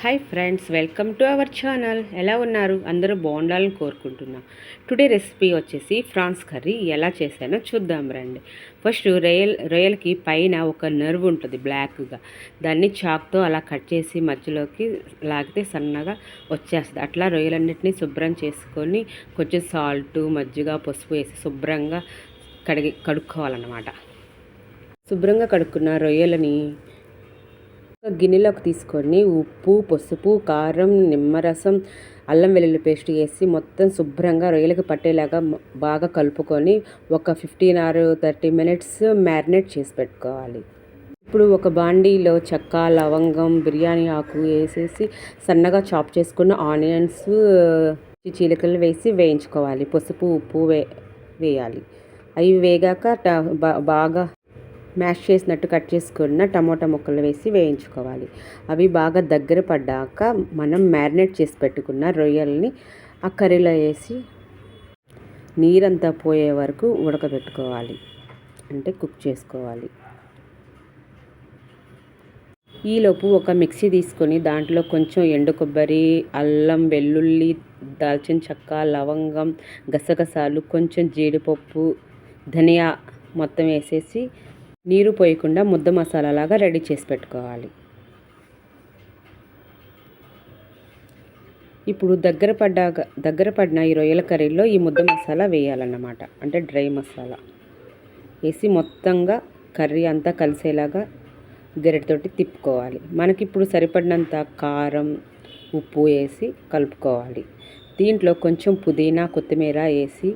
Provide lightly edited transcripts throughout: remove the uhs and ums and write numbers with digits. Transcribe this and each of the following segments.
Hi friends, welcome to our channel. ఎలా ఉన్నారు? అందరూ బాగుండాలని కోరుకుంటున్నా. టుడే రెసిపీ వచ్చేసి ఫ్రాన్స్ కర్రీ ఎలా చేశానో చూద్దాం రండి. ఫస్ట్ రొయ్యలకి పైన ఒక నర్వ్ ఉంటుంది బ్లాక్గా, దాన్ని చాక్తో అలా కట్ చేసి మధ్యలోకి లాగితే సన్నగా వచ్చేస్తుంది. అట్లా రొయ్యలన్నింటినీ శుభ్రం చేసుకొని కొంచెం సాల్ట్, మజ్జిగ, పసుపు వేసి శుభ్రంగా కడుక్కోవాలన్నమాట. శుభ్రంగా కడుక్కున్న రొయ్యలని గిన్నెలోకి తీసుకొని ఉప్పు, పసుపు, కారం, నిమ్మరసం, అల్లం వెల్లుల్లి పేస్ట్ వేసి మొత్తం శుభ్రంగా రొయ్యలకు పట్టేలాగా బాగా కలుపుకొని ఒక 15 or 30 minutes మ్యారినేట్ చేసి పెట్టుకోవాలి. ఇప్పుడు ఒక బాండీలో చెక్క, లవంగం, బిర్యానీ ఆకు వేసేసి సన్నగా చాప్ చేసుకున్న ఆనియన్స్, చీలికలు వేసి వేయించుకోవాలి. పసుపు, ఉప్పు వేయాలి. అవి వేగాక బాగా మ్యాష్ చేసినట్టు కట్ చేసుకున్న టమోటా ముక్కలు వేసి వేయించుకోవాలి. అవి బాగా దగ్గర పడ్డాక మనం మ్యారినేట్ చేసి పెట్టుకున్న రొయ్యల్ని ఆ కర్రీలో వేసి నీరంతా పోయే వరకు ఉడకబెట్టుకోవాలి, అంటే కుక్ చేసుకోవాలి. ఈలోపు ఒక మిక్సీ తీసుకొని దాంట్లో కొంచెం ఎండు కొబ్బరి, అల్లం, వెల్లుల్లి, దాల్చిన చెక్క, లవంగం, గసగసాలు, కొంచెం జీడిపప్పు, ధనియా మొత్తం వేసేసి నీరు పోయకుండా ముద్ద మసాలాలాగా రెడీ చేసి పెట్టుకోవాలి. ఇప్పుడు దగ్గర పడిన ఈ రొయ్యల కర్రీలో ఈ ముద్ద మసాలా వేయాలన్నమాట, అంటే డ్రై మసాలా వేసి మొత్తంగా కర్రీ అంతా కలిసేలాగా గరిటెతోటి తిప్పుకోవాలి. మనకి ఇప్పుడు సరిపడినంత కారం, ఉప్పు వేసి కలుపుకోవాలి. దీంట్లో కొంచెం పుదీనా, కొత్తిమీర వేసి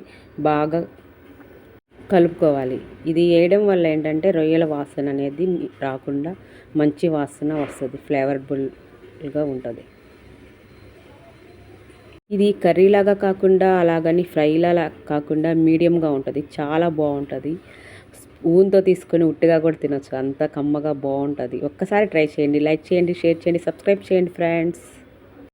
బాగా కలుపుకోవాలి. ఇది వేయడం వల్ల ఏంటంటే రొయ్యల వాసన అనేది రాకుండా మంచి వాసన వస్తుంది, ఫ్లేవర్ఫుల్గా ఉంటుంది. ఇది కర్రీలాగా కాకుండా అలాగని ఫ్రైలాగా కాకుండా మీడియంగా ఉంటుంది, చాలా బాగుంటుంది. స్పూన్తో తీసుకొని ఉట్టిగా కూడా తినొచ్చు, అంత కమ్మగా బాగుంటుంది. ఒక్కసారి ట్రై చేయండి. లైక్ చేయండి, షేర్ చేయండి, సబ్స్క్రైబ్ చేయండి ఫ్రెండ్స్.